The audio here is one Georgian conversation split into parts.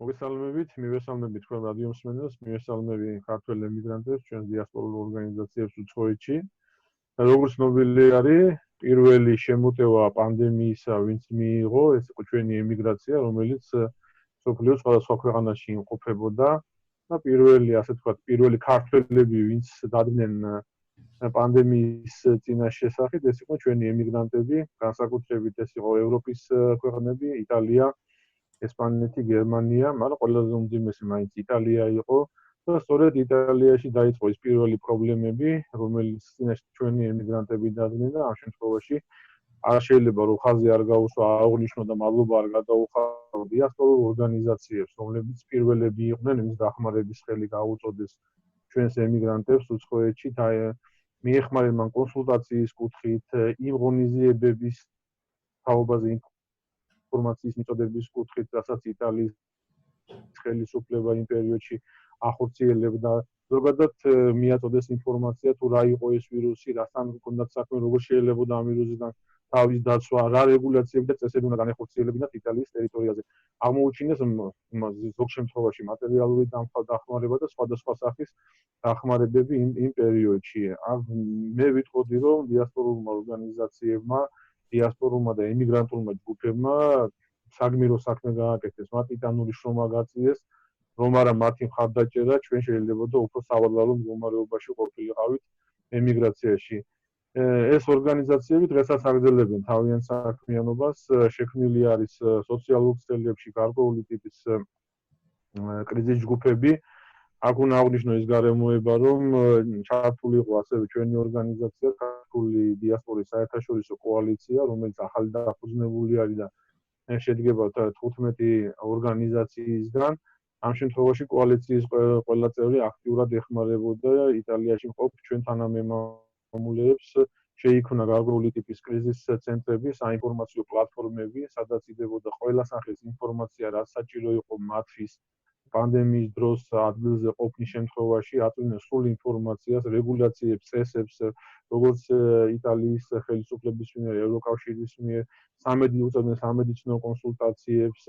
მოგესალმებით, მივესალმებით თქვენ რადიო მსმენელს, მივესალმები ქართველ ემიგრანტებს, ჩვენს დიასპორულ ორგანიზაციებს უცხოეთში. როგორც ცნობილი არის, პირველი შემოტევა პანდემიისა, ვინც მიიღო, ეს იყო ჩვენი ემიგრაცია, რომელიც მსოფლიოს სხვადასხვა ქვეყანაში იმყოფებოდა და პირველი, ასე ვთქვათ, პირველი ქართველები, ვინც დადგნენ პანდემიის წინაშე შესახით, ეს იყო ჩვენი ემიგრანტები, განსაკუთრებით ეს იყო ევროპის ქვეყნები, იტალია, ესპანეთი, გერმანია, მაგრამ ყველაზე უმძიმესი მაინც იტალია იყო და სწორედ იტალიაში დაიწყო ის პირველი პრობლემები, რომელიც წინაშე ჩვენი ემიგრანტები დადგნენ და ამ შემთხვევაში არ შეიძლება რომ ხაზი არ გაუსვა, აღნიშნო და მადლობა არ გადაუხადო დიასპორულ ორგანიზაციებს, რომლებიც პირველები იყვნენ იმის დახმარების ხელი გაუწოდეს ჩვენს ემიგრანტებს უცხოეთში, მიეხმარნენ მან კონსულტაციის კუთხით, იმ ღონისძიებების თაობაზე ინფორმაციის მიწოდების კუთხით, რასაც იტალიის ხელისუფლება იმ პერიოდში ახორციელებდა. ზოგადად მიაწოდეს ინფორმაცია თუ რა იყო ეს ვირუსი, რასთან ჰქონდათ საქმე, როგორ შეიძლება ამ ვირუსიდან თავის დაცვა, რა რეგულაციები და წესები უნდა განეხორციელებინათ იტალიის ტერიტორიაზე. აღმოუჩინეს ზოგ შემთხვევაში მატერიალური დახმარება და სხვადასხვა სახის დახმარებები იმ პერიოდში. მე ვიტყოდი, რომ დიასპორულმა ორგანიზაციებმა, დიასპორულმა და ემიგრანტულმა ჯგუფებმა საგმირო საქმე გააკეთეს, მათ ტიტანური შრომა გაწიეს, რომ არა მათი მხარდაჭერა ჩვენ შეიძლებოდა უფრო სავალალო მდგომარეობაში ყოფილიყავით ემიგრაციაში. ეს ორგანიზაციები დღესაც აგრძელებენ თავიანთ საქმიანობას, შექმნილი არის სოციალურ ქსელებში გარკვეული ტიპის კრიზის ჯგუფები. აქ უნდა აღნიშნო ის გარემოება, რომ ჩართული იყო ასევე ჩვენი ორგანიზაცია, ქართული დიასპორის საერთაშორისო კოალიცია, რომელიც ახალი დაფუძნებული არის და შედგება 15 ორგანიზაციისგან. ამ შემთხვევაში კოალიციის ყველა წევრი აქტიურად ეხმარებოდა იტალიაში მყოფ ჩვენ თანამემამულეებს, შეიქმნა გარკვეული ტიპის კრიზის ცენტრები, საინფორმაციო პლატფორმები, სადაც იდებოდა ყველა სახის ინფორმაცია, რაც საჭირო იყო მათთვის პანდემიის დროს ადგილზე ყოფნის შემთხვევაში, აწვდიდნენ სრულ ინფორმაციას, რეგულაციებს, წესებს, როგორც იტალიის ხელისუფლების მიერ, ევროკავშირის მიერ, უწევდნენ სამედიცინო კონსულტაციებს,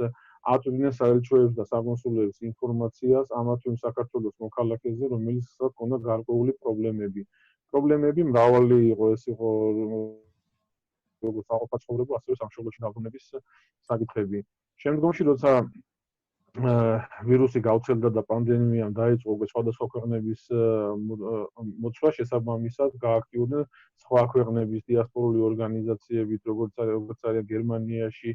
აწვდიდნენ საელჩოებს და საკონსულოებს ინფორმაციას ამა თუ იმ საქართველოს მოქალაქეზე, რომელიც ჰქონდა გარკვეული პრობლემები. პრობლემები მრავალი იყო, ეს იყო როგორც საყოფაცხოვრებო, ასევე სამშობლოში დაბრუნების საკითხები. შემდგომში, როცა ვირუსი გავრცელდა და პანდემიამ დაიწყო სხვადასხვა ქვეყნების მოცვა, შესაბამისად გააქტიურდნენ სხვა ქვეყნების დიასპორული ორგანიზაციები, როგორც არის გერმანიაში,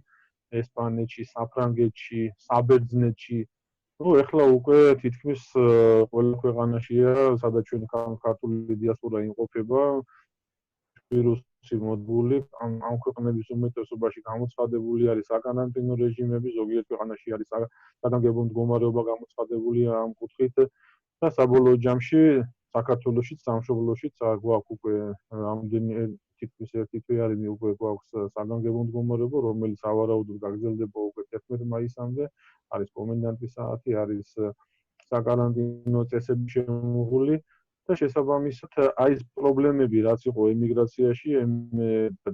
ესპანეთში, საფრანგეთში, საბერძნეთში. ეხლა უკვე თითქმის ყველა ქვეყანაშია, სადაც ჩვენი ქართული დიასპორა იმყოფება, ვირუსი მოდებული, ამ ქვეყნების უმეტესობაში გამოცხადებული არის საკარანტინო რეჟიმები, ზოგიერთ ქვეყანაში არის საგანგებო მდგომარეობა გამოცხადებული ამ კუთხით და საბოლოო ჯამში საქართველოშიც, სამშობლოშიც გვაქვს უკვე ამდენი თითქმის ერთი თვე არის უკვე გვაქვს საგანგებო მდგომარეობა, რომელიც ავარაუდოდ გაგრძელდება უკვე 11 მაისამდე, არის კომენდანტის საათი, არის საკარანტინო წესები შემოღული და შესაბამისად აი ეს პრობლემები, რაც იყო ემიგრაციაში,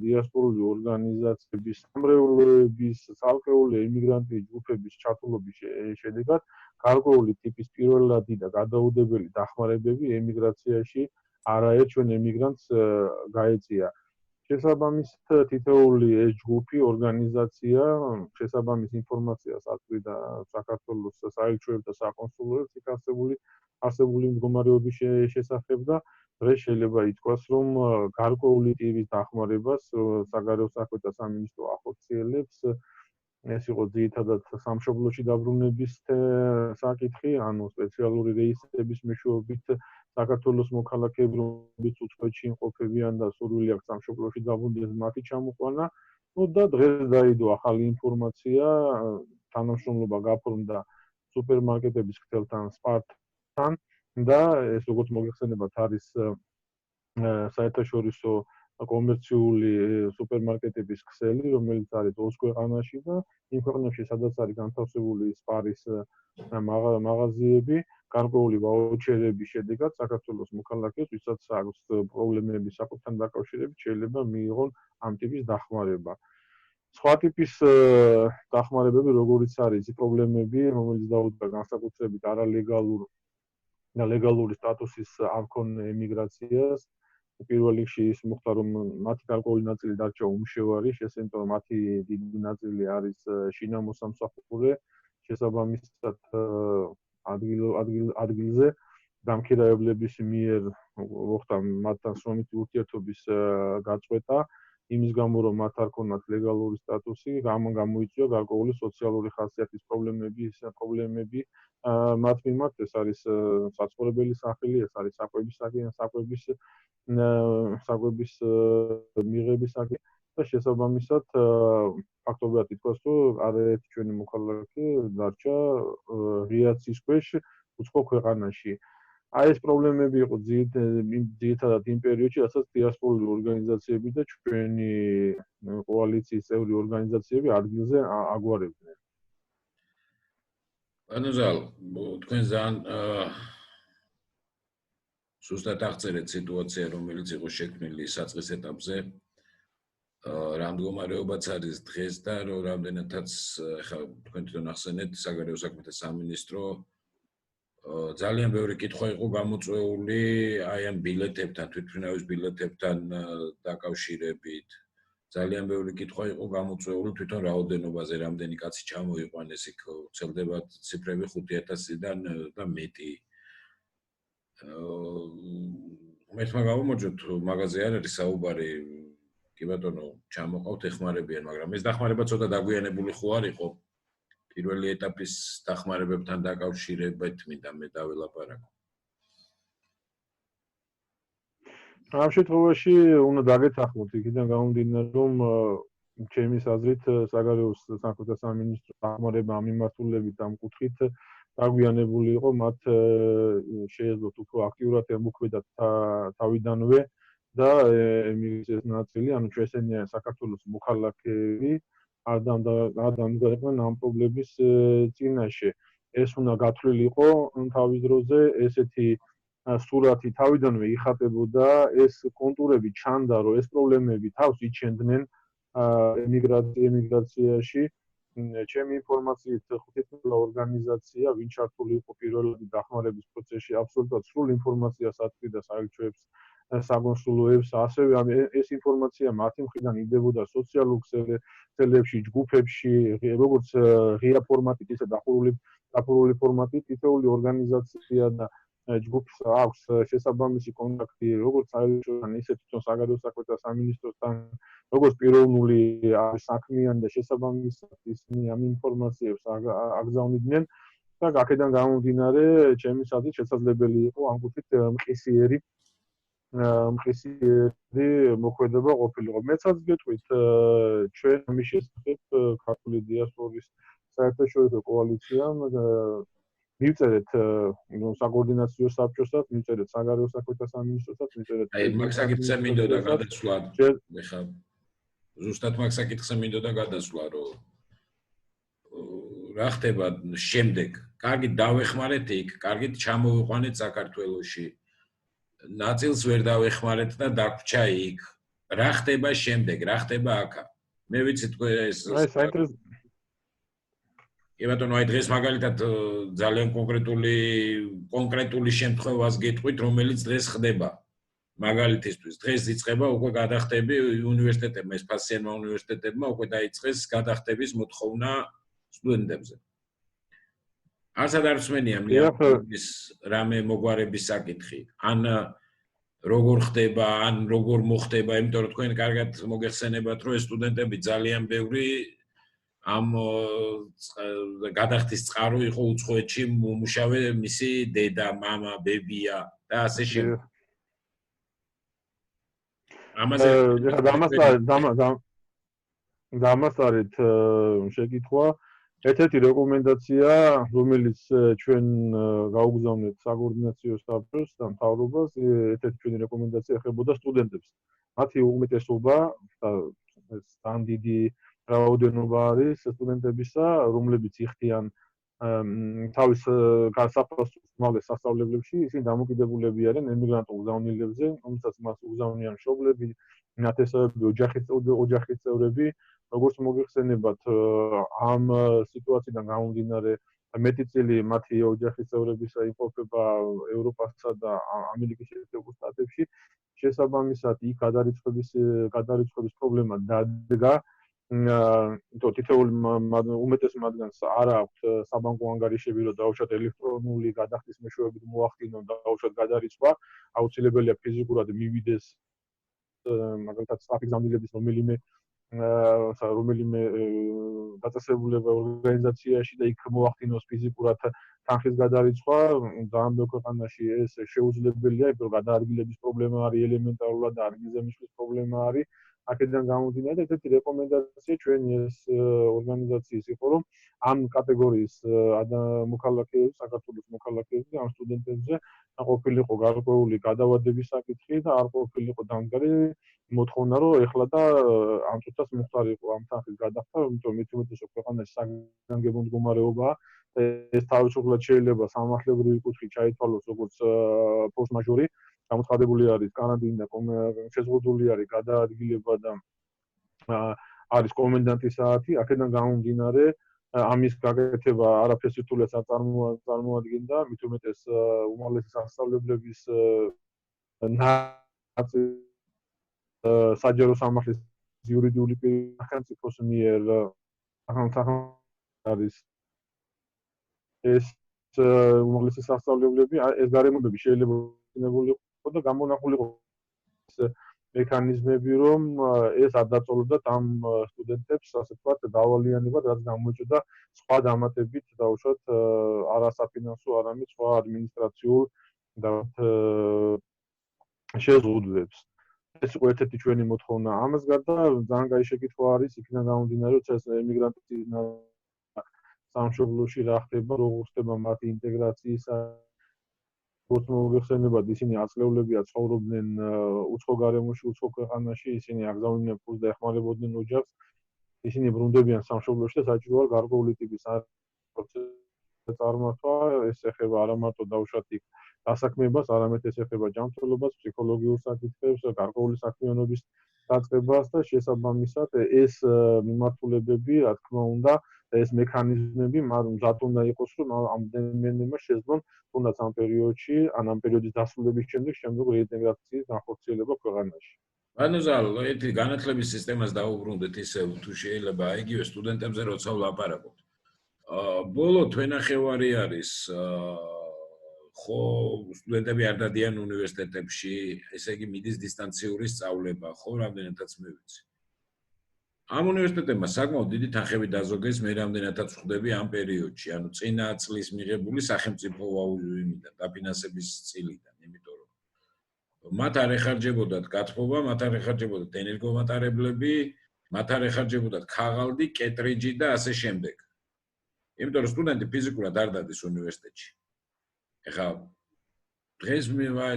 დიასპორული ორგანიზაციების, სამრევლოების, ცალკეული ემიგრანტის ჯგუფების ჩართულობის შედეგად გარკვეული ტიპის პირველადი და გადაუდებელი დახმარებები ემიგრაციაში არაერთ ჩვენ ემიგრანტს გაეწია. შესაბამისად თითოეული ეს ჯგუფი, ორგანიზაცია შესაბამის ინფორმაციას აწვდიდა საქართველოს საელჩოებს და საკონსულოებს იქ არსებული მდგომარეობის შესახებ და დღეს შეიძლება ითქვას, რომ გარკვეული ტიპის დახმარებას საგარეო საქმეთა სამინისტრო ახორციელებს. ეს იყო ძირითადად სამშობლოში დაბრუნების საკითხი, ანუ სპეციალური რეისების მეშვეობით საქართველოს მოქალაქეები, რომლებიც უცხოეთში იმყოფებიან და სურვილი აქვს სამშობლოში დაბრუნდეს, მათი ჩამოყვანა. და დღეს დაიდო ახალი ინფორმაცია, თანამშრომლობა გაფორმდა სუპერმარკეტების ქსელთან, სპართან და ეს როგორც მოგეხსენებათ არის საერთაშორისო კომერციული სუპერმარკეტების ქსელი, რომელიც არის 20 ქვეყანაში და იმ ქვეყნებში, სადაც არის განთავსებული სპარის მაღაზიები, გარკვეული ვაუჩერების შედეგად საქართველოს მოქალაქეებს, ვისაც აქვს პრობლემები საკუთრთან დაკავშირებით, შეიძლება მიიღონ ამ ტიპის დახმარება. სხვა ტიპის დახმარებები, როგორიც არის პრობლემები, რომელიც დაუდგა განსაკუთრებით არალეგალურ და ლეგალური სტატუსის არ მქონე ემიგრაციას. პირველ რიგში ის მოხდა, რომ მათი გარკვეული ნაწილი დარჩა უმშევარი, შესაძლოა მათი დიდი ნაწილი არის შინამოსამსახურე, შესაბამისად ადგილზე დამქირავებლების მიერ მოხდა მათთან სრომითი ურთიერთობის გაწყვეტა. იმის გამო, რომ მათ არ ქონდათ ლეგალური სტატუსი, გამოიწვია გარკვეული სოციალური ხასიათის პრობლემები მათ მიმართ. ეს არის საცხოვრებელი სახელი, ეს არის საკვების მიღების საკითხი და შესაბამისად ფაქტობრივად ითქვას, რომ არაერთი ჩვენი მოქალაქე დარჩა რეაქციის ქვეშ უცხო ქვეყანაში. აი ეს პრობლემები იყო ძირითადად იმ პერიოდში, რასაც დიასპორული ორგანიზაციები და ჩვენი კოალიციის წევრი ორგანიზაციები ადგილზე აგვარებდნენ. ანუ ზალ, თქვენ ძალიან ზუსტად აღწერეთ სიტუაცია, რომელიც იყო შექმნილი საწყის ეტაპზე. რა მდგომარეობაც არის დღეს და რამდენადაც ხა თქვენ თვითონ ახსენეთ საგარეო საქმეთა სამინისტრო ძალიან ბევრი კითხვა იყო გამოწვეული აი ამ ბილეთებთან, თვითმფრინავის ბილეთებთან დაკავშირებით. ძალიან ბევრი კითხვა იყო გამოწვეული თვითონ რაოდენობაზე, რამდენი კაცი ჩამოიყვანეს იქ, ვრცელდება ციფრები 5000-დან და მეტი. მერტმა გავუმოჯოთ, მაგაზე არ არის საუბარი, კი ბატონო, ჩამოყავთ ეხმარებიან, მაგრამ ეს დახმარება ცოტა დაგვიანებული ხო არ იყო? პირველი ეტაპის დახმარებებთან დაკავშირებით მინდა მე დაველაპარაკო. ამ შემთხვევაში უნდა დაგეთანხმოთ იქიდან გამომდინარე, რომ ჩემის აზრით საგარეო საქმეთა სამინისტრო დახმარება ამ მიმართულებით ამ კუთხით დაგვიანებული იყო, მათ შეეძლოთ უფრო აქტიურად ემუქმედათ თავიდანვე და ემიგრაციის ნაწილი, ანუ ჩვენსენია საქართველოს მოქალაქეები არ დამდგარებდნენ ამ პრობლემის წინაშე. ეს უნდა გათვლილიყო თავის დროზე, ესეთი სურათი თავიდანვე იხატებოდა, ეს კონტურები ჩანდა, რომ ეს პრობლემები თავს იჩენდნენ ემიგრაციაში. ჩემი ინფორმაციით ხუთი ორგანიზაცია, ვინ ჩართული იყო პირველადი დახმარების პროცესში, აბსოლუტურად სრულ ინფორმაციას აწვდიდა საელჩოებს, საკონსულოებს, ასევე ეს ინფორმაცია მათი მხრიდან იდებოდა სოციალურ ქსელებში, ჯგუფებში, როგორც ღია ფორმატით, ისე დახურული ფორმატით, თითოეული ორგანიზაცია და ჯგუფს აქვს შესაბამისი კონტაქტი, როგორც საელჩოსთან, ისე თვითონ საგარეო საქმეთა სამინისტროსთან, როგორც პიროვნული საქმიანი და შესაბამისად ისინი ამ ინფორმაციებს აგზავნიდნენ და აქედან გამომდინარე, ჩემის აზრით შესაძლებელი იყო ამ კუთხით მყისიერი მოქმედება ყოფილიყო. მეცაც გეტყვით, ჩვენ ამის შესახებ ქართული დიასპორის საერთაშორისო კოალიციამ მივწერეთ საკოორდინაციო საბჭოსაც, მივწერეთ საგარეო საქმეთა სამინისტროსაც, მივწერეთ აი მაგ საკითხზე მინდოდა გადასვლა. ეხლა ზუსტად მაგ საკითხზე მინდოდა გადასვლა, რომ რა ხდება შემდეგ? კარგით დავეხმარეთ იქ, კარგით ჩამოვიყვანეთ საქართველოში. ნაწილს ვერ დავეხმარეთ და დაგვრჩა იქ. რა ხდება შემდეგ? რა ხდება აქა? მე ვიცი თქვენ ეს კი ბატონო, აი დღეს მაგალითად ძალიან კონკრეტული შემთხვევას გეტყვით, რომელიც დღეს ხდება. მაგალითისთვის, დღეს იწყება უკვე გადახდები უნივერსიტეტებმა, სპასიანმა უნივერსიტეტებმა უკვე დაიწყეს გადახდების მოთხოვნა სტუდენტებზე. არცად არ მსმენია მის რამე მოგვარების საკითხი. ან როგორ ხდება, ან როგორ მოხდება, იმიტომ რომ თქვენ კარგად მოგეხსენებათ, რომ ეს სტუდენტები ძალიან ბევრი ამ გადახდის წყარო იყო უცხოეთში მომუშავე მისი დედა, მამა, ბებია და ასე შემდეგ. ამაზე დამასწარეთ შეკითხვა. ერთ-ერთი რეკომენდაცია, რომელიც ჩვენ გაუგზავნეთ საკოორდინაციო საბჭოს და მთავრობას, ერთ-ერთი ჩვენი რეკომენდაცია ეხებოდა სტუდენტებს. მათი უმეტესობა და ძალიან დიდი რაოდენობა არის სტუდენტებისა, რომლებიც იხდიან თავის საფასურს სასწავლებლებში, ისინი დამოკიდებულები არიან ემიგრანტულ გზავნილებზე, რომელსაც მას უგზავნიან მშობლები, ნათესავები, ოჯახის წევრები, როგორც მოგიხსენებათ, ამ სიტუაციიდან გამომდინარე მეტი წილი მათი ოჯახის წევრების იმყოფება ევროპასა და ამერიკის შეერთებულ შტატებში. შესაბამისად, იქ გადარიცხვის პრობლემა დადგა. თითოეული უმეტესი მათგანს არ აქვთ საბანკო ანგარიშები, რომ დაუშვათ ელექტრონული გადახდის მეშვეობით მოახდინონ დაუშვათ გადარიცხვა. აუცილებელია ფიზიკურად მივიდეს მაგალითად სტაფის გზავნილების რომელიმე დაწესებულება ორგანიზაციაში და იქ მოახდინოს ფიზიკურად თანხის გადარიცხვა. ძალიან ბევრ ქვეყანაში ეს შეუძლებელია, იმიტომ რომ გადაადგილების პრობლემა არის ელემენტარულად და ადგილზე მისვლის პრობლემა არის. აქედან გამომდინარე, ერთ-ერთი რეკომენდაცია ჩვენი ეს ორგანიზაციის იყო, რომ ამ კატეგორიის მოქალაქეებს, საქართველოს მოქალაქეებზე, ამ სტუდენტებზე ყოფილიყო გარკვეული გადავადების საკითხი და არ ყოფილიყო დამდგარი მოთხოვნა, რომ ეხლა და ამ წუთას მოხდარიყო ამ თანხის გადახდა, იმიტომ მით უმეტეს ქვეყანაში საგანგებო მდგომარეობაა და ეს თავისუფლად შეიძლება სამართლებრივი კუთხით ჩაითვალოს როგორც ფორს მაჟორი. გამოცხადებული არის კარანტინა, შეზღუდული არის გადაადგილება და არის კომენდანტის საათი. აქედან გამომდინარე, ამის გაკეთება არაფერს სირთულეს არ წარმოადგენდა, მით უმეტეს უმაღლესი სასწავლებლების საჯარო სამართლის იურიდიული სახელმწიფოს მიერ არის ეს უმაღლესი სასწავლებლები, ეს გარემოებები შეიძლება იქნებულიყო და გამონახულიყო მექანიზმები, რომ ეს არ დაწოლოდათ ამ სტუდენტებს, ასე ვთქვათ, დავალიანებად, რაც გამოიწვია სხვა დამატებით დაუშვათ არასაფინანსო, არამედ სხვა ადმინისტრაციულ შეზღუდვებს. ეს იყო ერთ-ერთი ჩვენი მოთხოვნა. ამას გარდა ძალიან კაი შეკითხვა არის იქიდან გამომდინარე, რომ ეს ემიგრანტების სამშობლოში რა ხდება, როგორ ხდება მათი ინტეგრაციისა. როგორც მოგეხსენებათ, ისინი აწლეულებია ცხოვრობდნენ უცხო გარემოში, უცხო ქვეყანაში, ისინი აგზავნიდნენ ფულს და ეხმარებოდნენ ოჯახს. ისინი ბრუნდებიან სამშობლოში და საჭიროა გარკვეული ტიპის პროცესი წარმართვა, ეს ეხება არა მარტო დაუშვათ იქ დასაქმებას, არამედ ეს ეხება ჯანმრთელობას, ფსიქოლოგიურ საკითხებს, გარკვეული საქმიანობის დაწყებას და შესაბამისად ეს მიმართულებები, რა თქმა უნდა, ეს მექანიზმები მზად უნდა იყოს, რომ ამდენმა შეძლონ თუნდაც ამ პერიოდში, ამ პერიოდის დასრულების შემდეგ რეინტეგრაციის განხორციელება ქვეყანაში. ანუ ზალო, ერთი განათლების სისტემას დაუბრუნდეთ ისევ თუ შეიძლება, იგივე სტუდენტებზე როცა ვლაპარაკობთ. ბოლო თვენახევარი არის ხო სტუდენტები არ დადიან უნივერსიტეტებში, ესე იგი მიდის დისტანციური სწავლება, ხო რამდენადაც მე ვიცი. ამ უნივერსიტეტებმა საკმაოდ დიდი თანხები დაზოგეს მე რამდენადაც ხვდები ამ პერიოდში, ანუ წინა წლის მიღებული სახელმწიფო იმიდან, დაფინანსების წილიდან, იმიტომ რომ მათ არ ეხარჯებოდათ გათხოვვა, მათ არ ეხარჯებოდათ ენერგომატარებლები, მათ არ ეხარჯებოდათ ქაღალდი, კეტრიჯი და ასე შემდეგ. იმიტომ რომ სტუდენტი ფიზიკურად არ დადის უნივერსიტეტში. ეხლა დღეს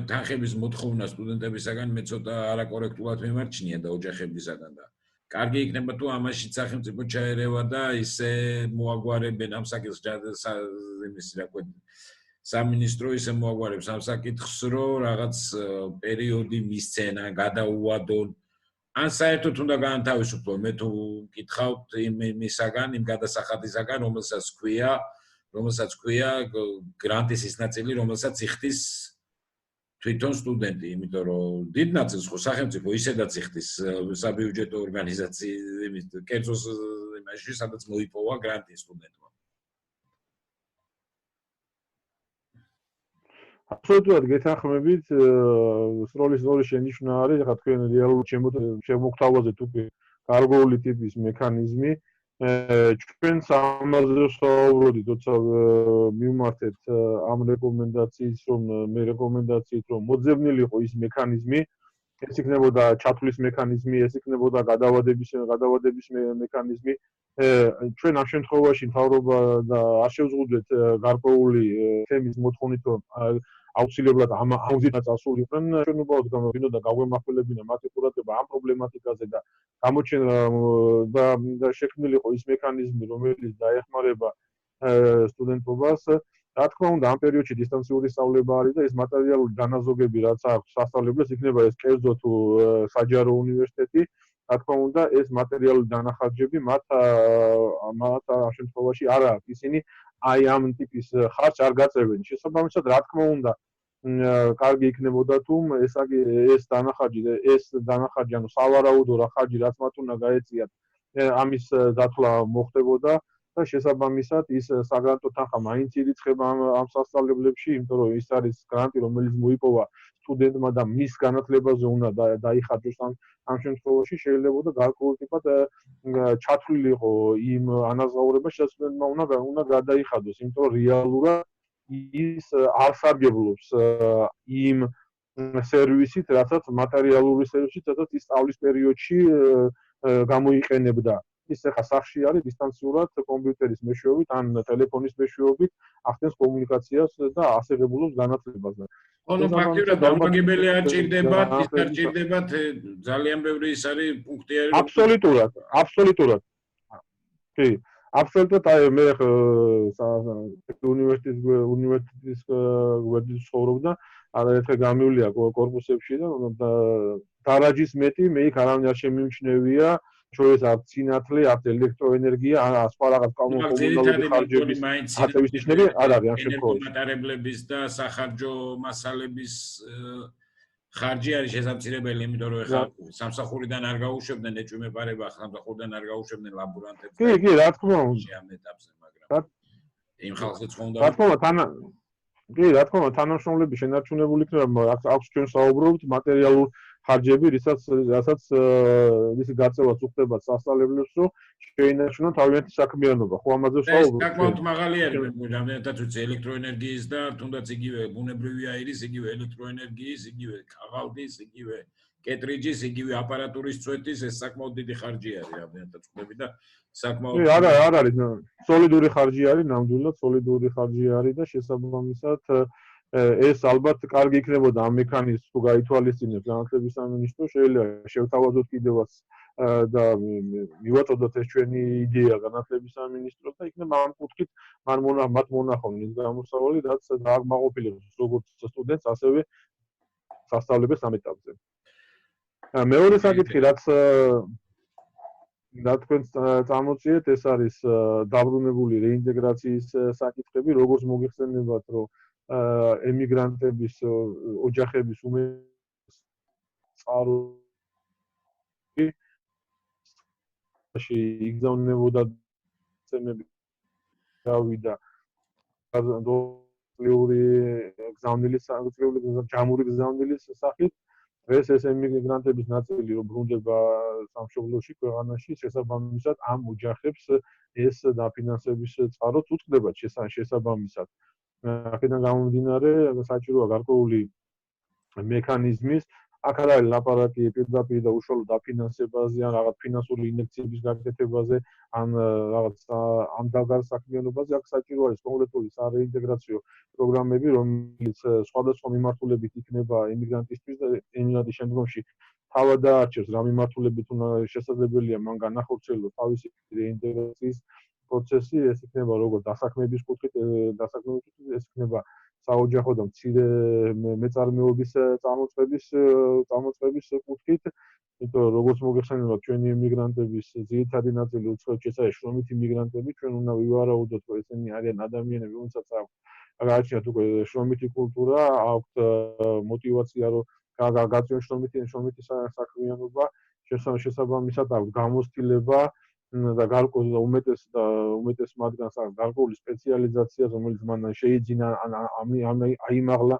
თანხების მოთხოვნა სტუდენტებისაგან მე ცოტა არაკორექტულად მიმარჩნია და ოჯახებისაგან და კარგი იქნება თუ ამაშიც სახელმწიფო ჩაერევა და ისე მოაგვარებენ ამ საკითხს იმის რა ქვია სამინისტრო ისე მოაგვარებს ამ საკითხს რომ რაღაც პერიოდი მისცენა გადაუვადონ ან საერთოდ უნდა გაანთავისუფლონ მე თუ მკითხავთ იმისაგან იმ გადასახადისაგან რომელსაც ქვია გრანტის ის ნაწილი რომელსაც იხდის თვითონ სტუდენტი, იმიტომ რომ დიდ ნაწილს ხო სახელმწიფო ისედაც იხდის საბიუჯეტო ორგანიზაციის კერძოს იმაში, სადაც მოიპოვა გრანტი სტუდენტმა. აბსოლუტურად გეთანხმებით, სროლის შენიშვნა არის, ხა თქვენ რეალურად შემოგთავაზეთ უკვე გარკვეული ტიპის მექანიზმი. ჩვენ სამაზე ვსაუბრობთ, როცა მივმართეთ ამ რეკომენდაციით, რომ მოძებნილი იყო ის მექანიზმი, ეს იქნებოდა ჩათვლის მექანიზმი, ეს იქნებოდა გადავადების მექანიზმი. ჩვენ ამ შემთხვევაში მთავრობა და არ შევზღუდეთ გარკვეული თემის მოთხოვნით, რომ აუცილებლად ამ აუდიტს წასულიყვნენ, ჩვენ უბრალოდ გამოვიდოდა გაგვემახვილებინა მათი ყურადღება ამ პრობლემატიკაზე და გამოჩენა და შექმნილიყო ის მექანიზმი, რომელიც დაეხმარება სტუდენტობას. რა თქმა უნდა, ამ პერიოდში დისტანციური სწავლება არის და ეს მატერიალური განაზოგები, რაც აქვს სასწავლებლებს, იქნება ეს კერძო თუ საჯარო უნივერსიტეტი, რა თქმა უნდა, ეს მატერიალური დანახარჯები მათ ამ შემთხვევაში არ აქვს. ისინი აი ამ ტიპის ხარჯს არ გაწევენ. შესაბამისად, რა თქმა უნდა, კარგი იქნებოდა თუ ეს დანახარჯი, ანუ სავარაუდო რა ხარჯი რაც მათ უნდა გაეწიათ, ამის დათვლა მოხდებოდა და შესაბამისად ის საგრანტო თანხა მაინც ირიცხება ამ სასწავლებლებში, იმიტომ რომ ის არის გრანტი, რომელიც მოიპოვა სტუდენტმა და მის განათლებაზე უნდა დაიხარჯოს ამ შემთხვევაში შეიძლება გარკვეულწილად ჩათვლილიყო იმ ანაზღაურებას, რაც სტუდენტმა უნდა გადაიხადოს, იმიტომ რომ რეალურად ის არ სარგებლობს იმ სერვისით, რასაც მატერიალური სერვისით, რასაც ის სწავლის პერიოდში გამოიყენებდა. ის ახლა სახში არის დისტანციურად კომპიუტერის მეშვეობით ან ტელეფონის მეშვეობით ახდენს კომუნიკაციას და ასაღებულობს განათლებას. ანუ ფაქტობრივად დამაგებელი არ ჭირდებათ, ის არ ჭირდებათ, ძალიან ბევრი ის არის პუნქტი არის. აბსოლუტურად. კი, აბსოლუტურად აი მე უნივერსიტეტის გვერდით ცხოვრობდა, არაერთხელ გამივლია კორპუსებში და დარაჯის მეტი მე იქ არავინ არ შემიმჩნევია. Choice ar sinatli, ar elektroenergia, სხვა რაღაც კომუნალური ხარჯების აწევის ნიშნები არ არის ამ შემთხვევაში. მატარებლების და სახარჯო მასალების ხარჯი არის შესამცირებელი, იმიტომ რომ ეხლა სამსახურიდან არ გაუშვებდნენ ეჭვმეპარება, სამსახურიდან არ გაუშვებდნენ ლაბორანტებს. კი, რა თქმა უნდა. ამ ეტაპზე, მაგრამ იმ ხალხიც ხონდა. რა თქმა უნდა, თანამშრომლები შენარჩუნებული იქნება, აქვს ჩვენ საუბრობთ მატერიალურ ხარჯები, რასაც მისი გაწევაც უხდება სასწავლებლებს, რომ შეინარჩუნონ თავიანთი საქმიანობა. ხო ამაზე ვსაუბრობთ. ეს საკმაოდ მაღალი არის, რამდენადაც ვიცი, ელექტროენერგიის და თუნდაც იგივე ბუნებრივი აირის, იგივე ელექტროენერგიის, იგივე ქაღალდის, იგივე კეტრიჯის, იგივე აპარატურის წვეთის, ეს საკმაოდ დიდი ხარჯი არის, რამდენადაც ვხვდები და საკმაოდ არ არის, სოლიდური ხარჯი არის, ნამდვილად სოლიდური ხარჯი არის და შესაბამისად ეს ალბათ კარგი იქნებოდა ამ მექანიზმს თუ გაითვალისწინებს განათლების სამინისტრო, შეიძლება შევთავაზოთ კიდევაც და მივაწოდოთ ეს ჩვენი იდეა განათლების სამინისტროს და იქნება ამ კუთხით მათ მონახონ ის გამოსავალი, რაც დააკმაყოფილებს როგორც სტუდენტს, ასევე სასწავლებელს ამ ეტაპზე. მეორე საკითხი, რაც თქვენ წამოწიეთ, ეს არის დაბრუნებული რეინტეგრაციის საკითხები, როგორც მოგეხსენებათ, რომ ემიგრანტების ოჯახების წყაროები იგზავნებოდა ცემები გავიდა ჯამური გზავნილის სახით ეს ემიგრანტების ნაწილი რომ ბრუნდება სამშობლოში ქვეყანაში შესაბამისად ამ ოჯახებს ეს დაფინანსების წყაროც უწყდებათ შესაბამისად აქედან გამომდინარე საჭიროა გარკვეული მექანიზმის აქ არ არის ლაპარაკი პირდაპირ და უშუალოდ დაფინანსებაზე ან რაღაც ფინანსური ინიექციების გაკეთებაზე ან რაღაც ამ დაგასაქმიანობაზე აქ საჭირო არის კონკრეტული სარეინტეგრაციო პროგრამები რომელიც სხვადასხვა მიმართულებით იქნება ემიგრანტისთვის და ემიგრანტის შემდგომში თავად დაარჩევს რა მიმართულებით უნდა შესაძლებელია მან განახორციელოს თავისი რეინტეგრაციის პროცესი ეს იქნება როგორც დასაქმების კუთხით ეს იქნება საოჯახო და მცირე მეწარმეობის წამოწყების კუთხით, იმიტომ რომ როგორც მოგეხსენებათ ჩვენი ემიგრანტების ძირითადი ნაწილი უცხოეთში არის შრომით იმიგრანტები, ჩვენ უნდა ვივარაუდოთ, რომ ესენი არიან ადამიანები, რომელსაც აქვს გააჩნიათ უკვე შრომითი კულტურა, აქვთ мотивация, რომ გაწვენ შრომითი საქმიანობა, შესაბამისად აქვს გამოცდილება და გარკვეული უმეტეს მათგანს აქვს გარკვეული სპეციალიზაცია, რომელიც მან შეიძინა აიმაღლა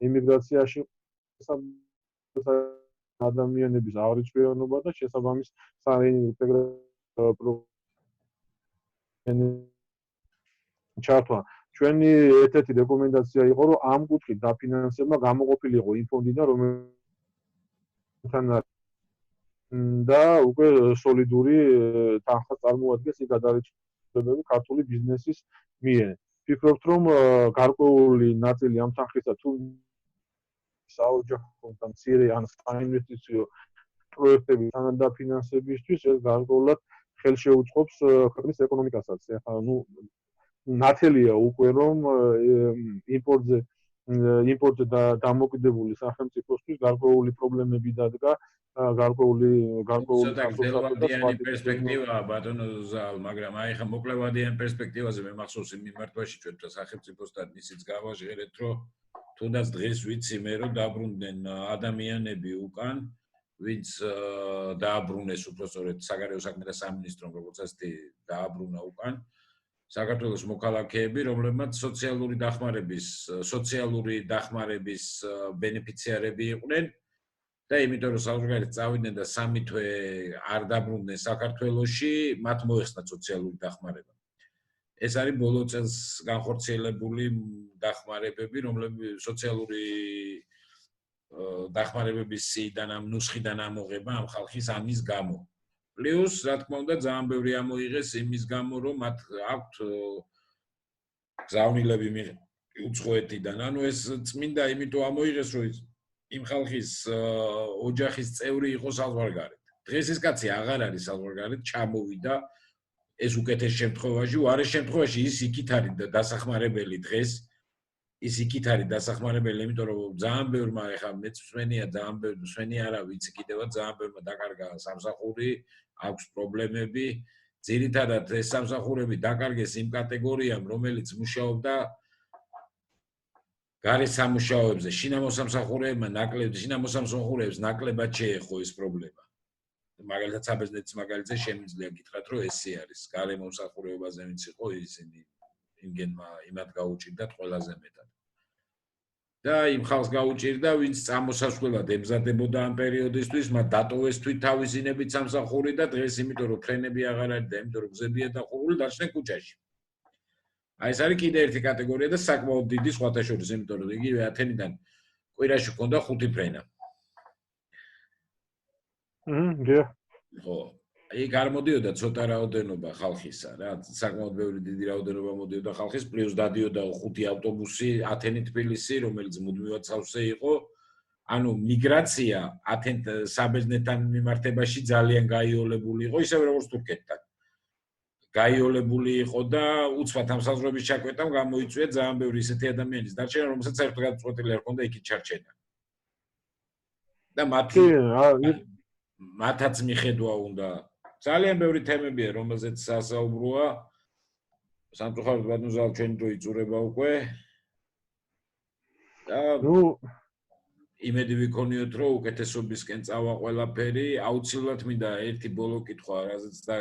ემიგრაციაში ადამიანების აღრიცხვიანობა და შესაბამის სარეინტეგრაციო პროგრამები ჩართვა. ჩვენი ერთ-ერთი რეკომენდაცია იყო, რომ ამ კუთხით დაფინანსება გამოყოფილიყო იმ ფონდიდან, რომელთან და უკვე სოლიდური თანხა წარმოადგენს იქ გადარიცხებები ქართული ბიზნესის მიერ. ვფიქრობთ, რომ გარკვეული ნაწილი ამ თანხისა თუ საოჯახო და მცირე ან საინვესტიციო პროექტების დაფინანსებისთვის ეს გარკვეულად ხელშეუწყობს ქვეყნის ეკონომიკასაც. ახლა ნათელია უკვე რომ იმპორტზე დამოკიდებული სახელმწიფოსთვის გარკვეული პრობლემები დადგა გარკვეული ცოტა სასურსათო და სხვა გრძელვადიანი ტიპის პერსპექტივაა ბატონო ზალ, მაგრამ აი ხა მოკლევადიან პერსპექტივაზე მე მახსოვს იმ მიმართვაში ჩვენ სახელმწიფოსთან ისიც გავაჟღერეთ, რომ თუნდაც დღეს ვიცი მე რომ დაბრუნდნენ ადამიანები უკან, ვინც დააბრუნეს უბრალოდ საგარეო საქმეთა სამინისტრომ როგორც ასეთი დააბრუნა უკან საქართველოს მოქალაქეები, რომლებმაც სოციალური დახმარების ბენეფიციარები იყვნენ და იმიტომ რომ საზღვარგარეთ წავიდნენ და 3 თვე არ დაბრუნდნენ საქართველოში, მათ მოეხსნათ სოციალური დახმარება. ეს არის ბოლო წელს განხორციელებული დახმარებები, რომლებიც სოციალური დახმარებების სიიდან ამ ნუსხიდან ამოღება ამ ხალხის ამის გამო. პლუს, რა თქმა უნდა, ძალიან ბევრი ამოიღეს იმის გამო, რომ მათ აქვთ გზავნილები უცხოეთიდან. ანუ ეს წმინდა იმიტომ ამოიღეს, რომ იმ ხალხის ოჯახის წევრი იყო საზღვარგარეთ. დღეს ეს კაცი აღარ არის საზღვარგარეთ, ჩამოვიდა ეს უკეთეს შემთხვევაში, უარეს შემთხვევაში ის იქით არის დასახმარებელი დღეს. ის იქით არის დასახმარებელი, იმიტომ რომ ძალიან ბევრმა ეხა მეც მსმენია, ძალიან ბევრი მსმენი არა, ვიცი კიდევაც ძალიან ბევრმა დაკარგა სამსახური, აქვს პრობლემები. ძირითადად ეს სამსახურები დაკარგეს იმ კატეგორიამ, რომელიც მუშაობდა გარეშე სამუშაოებზე, შინამოსამსახურეებს ნაკლებად შეეხო ეს პრობლემა. მაგალითად საბერძნეთის მაგალითზე შემიძლია გითხრათ, რომ ესე არის. გარე მომსახურებაზე ვინც იყო, ისინი იმგენმა იმათ გაუჭირდათ ყველაზე მეტად. და იმ ხალხს გაუჭირდა, ვინც წამოსასვლელად ემზადებოდა ამ პერიოდისთვის, მათ დატოვეს თვით თავისინებით სამსახური და დღეს იმიტომ რომ ფრენები აღარ არის და იმიტომ რომ გზებია დახურული, დარჩნენ ქუჩაში. აი ეს არის კიდე ერთი კატეგორია და საკმაოდ დიდი სხვათა შორის, იმიტომ რომ იგივე ათენიდან კვირაში ჰქონდა 5 ფრენა. დიახ. ხო. იქ არ მოდიოდა ცოტა რაოდენობა ხალხისა რა, საკმაოდ ბევრი დიდი რაოდენობა მოდიოდა ხალხის, პლუს დადიოდა 5 ავტობუსი ათენი-თბილისი, რომელიც მუდმივად სავსე იყო. ანუ მიგრაცია საბერძნეთთან მიმართებაში ძალიან გაიოლებული იყო, ისევე როგორც თურქეთთან. გაიოლებული იყო და უცბად ამ საზღვრების ჩაკვეთამ გამოიწვია ძალიან ბევრი ისეთი ადამიანის დარჩენა, რომელსაც საერთოდ გადაწყვეტილი არ ჰქონდა იქით ჩარჩენა. და მათაც მიხედვა უნდა ძალიან ბევრი თემებია, რომელზეც სასაუბროა. სამწუხაროდ ბატონო ზალ ჩვენი დრო იწურება უკვე. და იმედი ვიქონიოთ, რომ უკეთესობისკენ წავა ყველაფერი. აუცილებლად მინდა ერთი ბოლო კითხვა,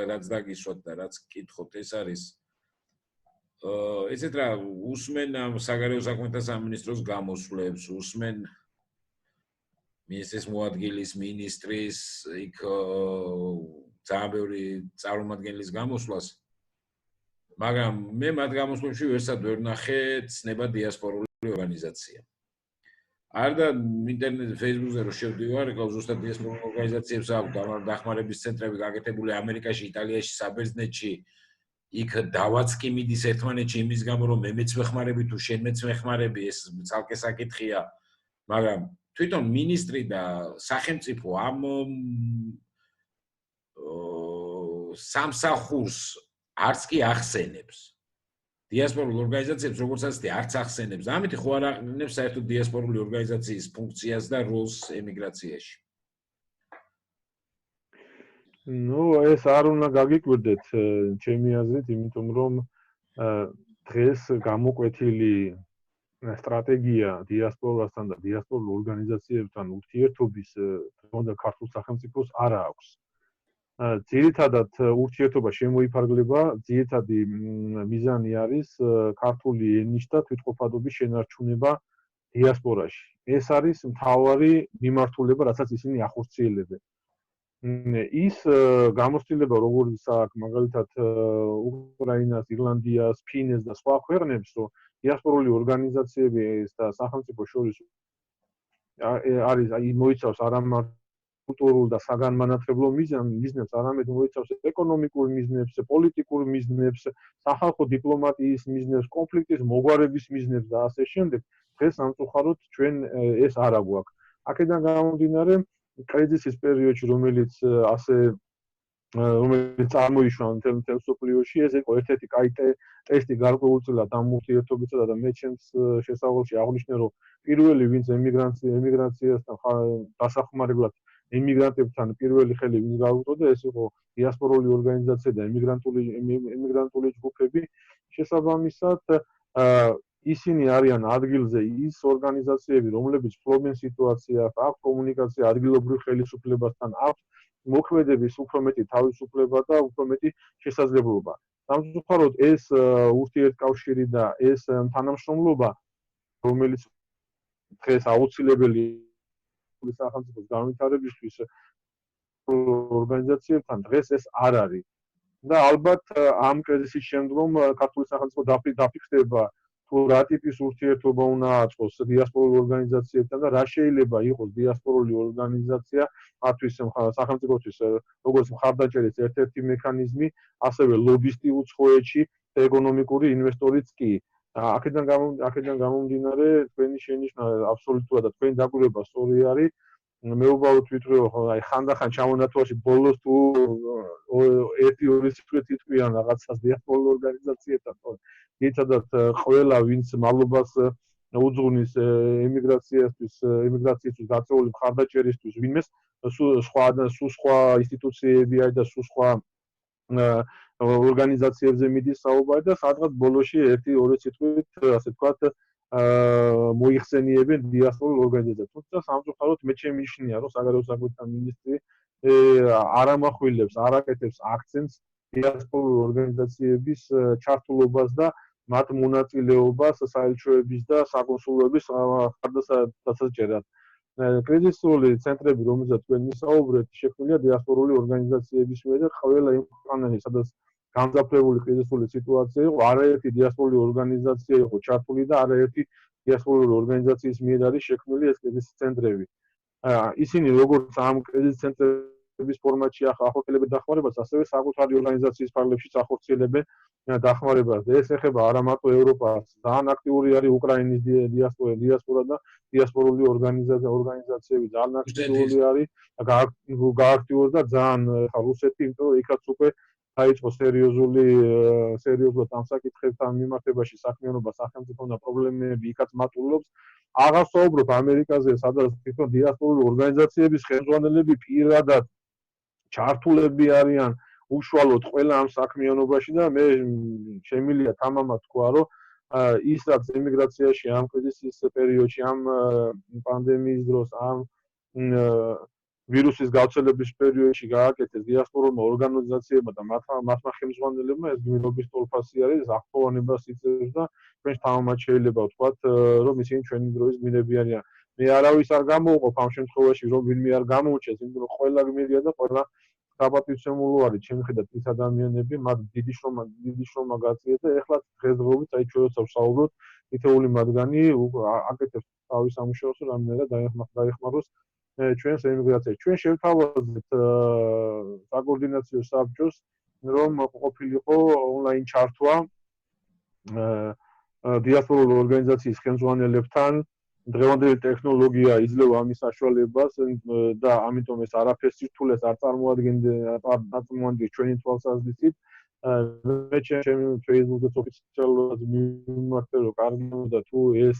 რაც დაგისვათ და რაც გკითხოთ, ეს არის ესეთ რა უსმენ ამ საგარეო საქმეთა სამინისტროს გამოსვლებს, უსმენ მინისტრის მოადგილის, მინისტრის, იქ ძალიან ბევრი წარმომადგენლის გამოსვლას. მაგრამ მე მათ გამოსვლებში ვერსად ვერ ნახე ცნება დიასპორული ორგანიზაცია. არ და ინტერნეტ Facebook-ზე რო შევდივარ, ზუსტად დიასპორულ ორგანიზაციებს აქვს დახმარების ცენტრები გაკეთებული ამერიკაში, იტალიაში, საბერძნეთში. იქ დავაც კი მიდის ერთმანეთში იმის გამო, რომ მე მეც ვეხმარები თუ შენ მეც ვეხმარები, ეს ცალკე საკითხია. მაგრამ თვითონ მინისტრი და სახელმწიფო ამ სამსახურს არც კი ახსენებს. დიასპორულ ორგანიზაციებს როგორც ასეთი არც ახსენებს. ამით ხო არ აღნიშნავს საერთოდ დიასპორული ორგანიზაციის ფუნქციას და როლს ემიგრაციაში. ეს არ უნდა გაგიკვირდეთ ჩემი აზრით, იმიტომ რომ დღეს გამოკვეთილი სტრატეგია დიასპორასთან და დიასპორულ ორგანიზაციებთან ურთიერთობის თუნდაც ქართულ სახელმწიფოს არ აქვს. ძირითადად ურთიერთობა შემოიფარგლება, ძირითადი მიზანი არის ქართული ენის და თვითყოფადობის შენარჩუნება დიასპორაში. ეს არის მთავარი მიმართულება, რასაც ისინი ახორციელებენ. ის გამოცდილება როგორც აქ მაგალითად უკრაინას, ირლანდიას, ფინეთს და სხვა ქვეყნებს, რომ დიასპორული ორგანიზაციების და სახელმწიფო შორის არის მოიცავს არა მარტო კულტურულ და საგანმანათლებლო მიზნებს, არამედ მოიცავს ეკონომიკურ მიზნებს, პოლიტიკურ მიზნებს, სახალხო დიპლომატიის მიზნებს, კონფლიქტის მოგვარების მიზნებს და ასე შემდეგ. დღეს სამწუხაროდ ჩვენ ეს არ აგვაქვს. აქედან გამომდინარე, კრიზისის პერიოდში, რომელიც წარმოიშვა მთელ სოფლიოში, ეს იყო ერთ-ერთი კაი ტესტი გარკვეულწილად ამ ურთიერთობისა და მე ჩემს შესავალში აღვნიშნე, რომ პირველი ვინც ემიგრაციასთან დასახმარებლად ემიგრანტებთან პირველი ხელი ვინც გაუწოდა ეს იყო დიასპორული ორგანიზაცია და ემიგრანტული ჯგუფები შესაბამისად ისინი არიან ადგილზე ის ორგანიზაციები რომლებიც ფლობენ სიტუაციას აქვს კომუნიკაცია ადგილობრივ ხელისუფლებასთან აქვს მოქმედების უფრო მეტი თავისუფლება და უფრო მეტი შესაძლებლობა სამწუხაროდ ეს ურთიერთკავშირი და ეს თანამშრომლობა რომელიც დღეს აუცილებელი სახელმწიფოს განვითარებისთვის ორგანიზაციებთან დღეს ეს არ არის და ალბათ ამ კრიზისის შემდგომ ქართული სახელმწიფო დაფიქსირება თუ რა ტიპის ურთიერთობა უნდა აწყოს დიასპორულ ორგანიზაციებთან და რა შეიძლება იყოს დიასპორული ორგანიზაცია მათთვის სახელმწიფოთვის როგორც მხარდაჭერის ერთ-ერთი მექანიზმი ასევე ლობისტი უცხოეთში და ეკონომიკური ინვესტორიც კი აქედან გამომდინარე თქვენი შენიშვნა აბსოლუტურად და თქვენი დაკვირვება სწორი არის მე უბრალოდ ვიტყვი რომ აი ხანდახან ჩამონათვალში ბოლოს თუ 1-2 სიტყვით იტყვიან რაღაცას დიასპორულ ორგანიზაციებთან ერთადაც ყველა ვინც მადლობას უძღვნის ემიგრაციისთვის გაწეული მხარდაჭერისთვის ვინმეს სხვა ინსტიტუციები არის და სხვა ორგანიზაციებზე მიდის საუბარი და სადღაც ბოლოში 1-2 სიტყვით ასე ვთქვათ მოიხსენიებენ დიასპორულ ორგანიზაციას. თუმცა სამწუხაროდ მე შემიძლია რომ საგარეო საქმეთა მინისტრი არ ამახვილებს, არ აკეთებს აქცენტს დიასპორულ ორგანიზაციების ჩართულობას და მათ მონაწილეობას საელჩოების და საკონსულოების ხარდასაჭერად. კრიზისული ცენტრები, რომელზეც თქვენ ვისაუბრეთ, შექმნილია დიასპორული ორგანიზაციების მიერ და ყველა იმ ქვეყანაში, სადაც განზაფრებული კრიზისული სიტუაცია იყო, არაერთი დიასპორული ორგანიზაცია იყო ჩართული და არაერთი დიასპორული ორგანიზაციის მიერ არის შექმნილი ეს კრიზისის ცენტრები. ისინი როგორც ამ კრიზისის ცენტრების ფორმატში ახორციელებენ დახმარებას, ასევე საკუთარი ორგანიზაციის ფარგლებშიც ახორციელებენ დახმარებას. ეს ეხება არა მარტო ევროპას, ძალიან აქტიური არის უკრაინის დიასპორა და დიასპორული ორგანიზაციები ძალიან აქტიური არის და გააქტიურდა ძალიან რუსეთი, იმიტომ რომ იქაც უკვე დაიწყო სერიოზულად ამ საკითხებთან მიმართებაში საქმიანობა სახელმწიფო და პრობლემები იქაც მატულობს. აღარ ვსაუბრობ ამერიკაზე, სადაც თვითონ დიასპორული ორგანიზაციების ხელმძღვანელები პირადად ჩართულები არიან უშუალოდ ყველა ამ საქმიანობაში და მე შემიძლია თამამად თქვა, რომ ის რაც ემიგრაციაში ამ კრიზისის პერიოდში, ამ პანდემიის დროს, ამ ვირუსის გავრცელების პერიოდში გააკეთეს დიასპორულმა ორგანიზაციებმა და მათმა ხელმძღვანელებმა ეს გმირობის ტოლფასი არის, აღფრთოვანებას იწევს და ჩვენ თამამად შეიძლება ვთქვათ, რომ ისინი ჩვენი დროის გმირები არიან. მე არავის არ გამოვყოფ ამ შემთხვევაში, რომ ვინმე არ გამოუჩეს, იმიტომ რომ ყველა გმირია და ყველა საპატივცემულო არის ჩემი ხედავთ ის ადამიანები, მათ დიდი შრომა გაწიეს და ეხლა დღესდღეობით აი ჩვენ როცა ვსაუბრობთ, თითოეული მათგანი აკეთებს თავის სამუშაოს, რამდენადაც დაეხმაროს ჩვენს ემიგრაციაში. ჩვენ შევთავაზეთ საკოორდინაციო საბჭოს, რომ ყოფილიყო ონლაინ ჩართვა დიასპორული ორგანიზაციის ხელმძღვანელებთან. დღევანდელი ტექნოლოგია იძლევა ამის საშუალებას და ამიტომ ეს არაფერს სირთულეს არ წარმოადგენს ჩვენი თვალსაზრისით. მე ჩემი Facebook-ზე ოფიციალურად მიმართებ, რომ კარგია და თუ ეს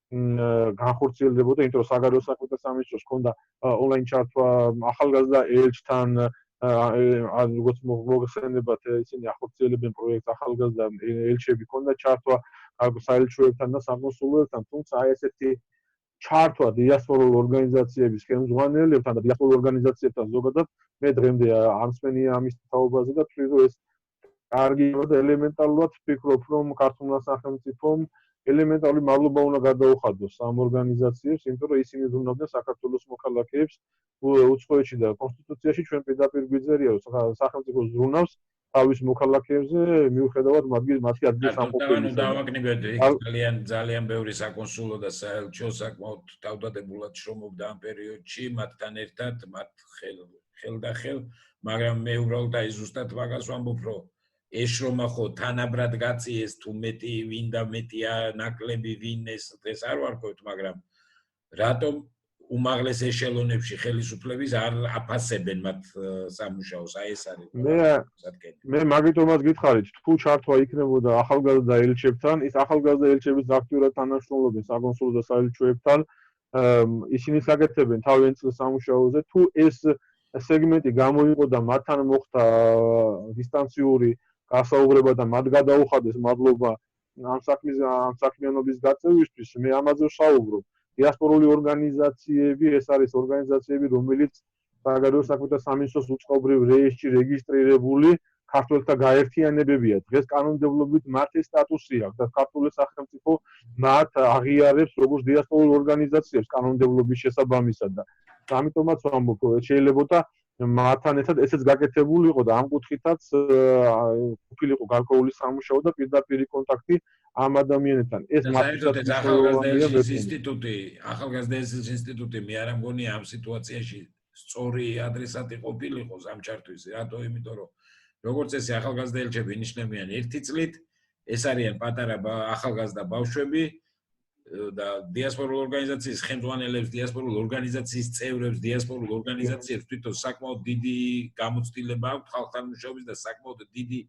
განხორციელდებოდა, იმიტომ რომ საგარეო საქმეთა სამინისტროს ჰქონდა ონლაინ ჩართვა ახალგაზრდა ელჩთან, როგორც მოგხსენებათ, ისინი ახორციელებენ პროექტს ახალგაზრდა ელჩები ჰქონდა ჩართვა საელჩოებთან და საკონსულოებთან, თუმცა აი ესეთი ჩართვა დიასპორულ ორგანიზაციების ხელმძღვანელებთან და დიასპორულ ორგანიზაციებთან ზოგადად მე დღემდე არ მსმენია ამის თაობაზე და ვთვლი, რომ ეს კარგია და ელემენტარულად ვფიქრობ, რომ ქართულმა სახელმწიფომ ელემენტარული მადლობა უნდა გადაუხადოს ამ ორგანიზაციებს, იმიტომ რომ ისინი ზრუნავდნენ საქართველოს მოქალაქეებს უცხოეთში და კონსტიტუციაში ჩვენ პირდაპირ გვიძერია, რომ სახელმწიფო ზრუნავს თავის მოქალაქეებზე, მიუხედავად მათი ადგილის ამყოფობისა. დავაკნიბებთ, ძალიან ბევრი საკონსულო და საელჩო საკმაოდ თავდადებულად შრომობდა ამ პერიოდში, მათთან ერთად, მათ ხელდახელ, მაგრამ მე უბრალოდ აი ზუსტად მაგას ვამბობ, რომ ეს შრომა ხო თანაბრად გაწიეს თუ მეტი ვინ და მეტია ნაკლები ვინ ეს დღეს არ ვარქვევთ, მაგრამ რატომ უმაღლეს ეშელონებში ხელისუფლების არ აფასებენ მათ სამუშაოს, აი ეს არის მე მაგიტომაც გითხარით, თუ ჩართვა იქნებოდა ახალგაზრდა ელჩებთან, ის ახალგაზრდა ელჩების აქტიურად თანამშრომლობენ საკონსულო და საელჩოებთან ისინი საკეთებენ თავიანთ სამუშაოზე, თუ ეს სეგმენტი გამოიყო და მათთან მოხდა დისტანციური გასაუბრება და მათ გადაუხადეს მადლობა ამ საქმიანობის გაწევისთვის, მე ამაზე ვსაუბრობ. დიასპორული ორგანიზაციები, ეს არის ორგანიზაციები, რომელიც საგარეო საქმეთა სამინისტროს უწყობრივ რეესტრში რეგისტრირებული ქართველთა გაერთიანებებია. დღეს კანონმდებლობით მათ ეს სტატუსი აქვს და ქართული სახელმწიფო მათ აღიარებს როგორც დიასპორულ ორგანიზაციებს კანონმდებლობის შესაბამისად და ამიტომაც ვამბობ, შეიძლებოდა მათთან ერთად ესეც გაკეთებულიყო და ამ კუთხითაც ყოფილიყო გარკვეული სამუშაო და პირდაპირ კონტაქტი ამ ადამიანებთან. ეს მათთვისაც ახალგაზრდა ინსტიტუტი მე არ მგონია ამ სიტუაციაში სწორი ადრესატი ყოფილიყო ამ ჩართვის. რატო? იმიტომ რომ როგორც ეს ახალგაზრდა ელჩები ინიშნებიან 1 წლით, ეს არიან პატარა ახალგაზრდა ბავშვები და დიასპორულ ორგანიზაციის ხელმძღვანელებს, დიასპორულ ორგანიზაციის წევრებს, დიასპორულ ორგანიზაციებს თვითონ საკმაოდ დიდი გამოცდილება აქვს ხალხთან მუშაობის და საკმაოდ დიდი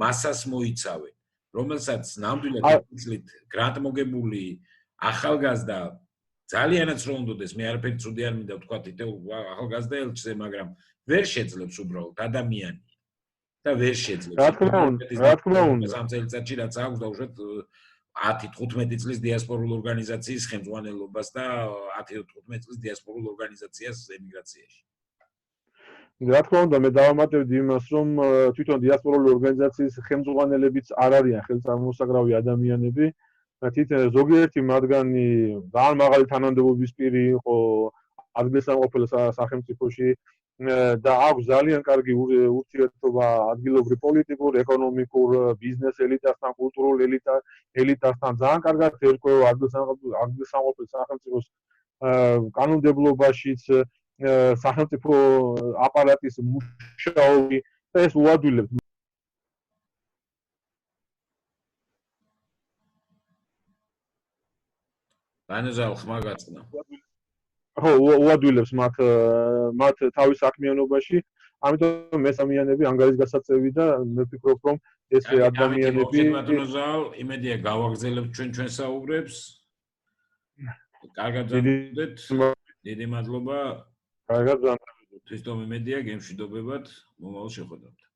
მასას მოიცავენ, რომელსაც ნამდვილად 1 წლით გრანტმოგებული ახალგაზრდა ძალიანაც რომ უნდოდეს, მე არაფერი ცუდი არ მინდა ვთქვა ახალგაზრდა ელჩზე, მაგრამ ვერ შეძლებს უბრალოდ ადამიანი და ვერ შეძლებს. რა თქმა უნდა, სამ წელიწადში რაც აქვს დაუშვათ 10-15 წლის დიასპორულ ორგანიზაციის ხელმძღვანელობას და 10-15 წლის დიასპორულ ორგანიზაციას ემიგრაციაში. რა თქმა უნდა, მე დავამატებდი იმას, რომ თვითონ დიასპორული ორგანიზაციის ხელმძღვანელებიც არ არიან ხელსამოსაგრავი ადამიანები. თითქმის ზოგიერთი მათგანი ძალიან მაღალი თანამდებობის პირი იყო ადგილსამყოფელ სახელმწიფოში და აქვს ძალიან კარგი ურთიერთობა ადგილობრივ პოლიტიკურ, ეკონომიკურ, ბიზნეს ელიტასთან, კულტურულ ელიტასთან. ძალიან კარგად ერკვევა ადგილსამყოფელ სახელმწიფოს კანონმდებლობაშიც სახელმწიფო აპარატის მუშაობი და ეს უადვილებს განზალ ხმაგაცნა. ხო, უადვილებს მათ თავის საქმიანობაში. ამიტომ მე სამიანები ანგარის გასაწევი და მე ვფიქრობ, რომ ეს ადამიანები იმედია გავაგრძელებთ ჩვენ საუბრებს. კარგად ზამთრობთ. დიდი მადლობა. კარგად ზამთრობთ. თვითონ იმედია გემშვიდობებად მომავალ შეხვედრამდე.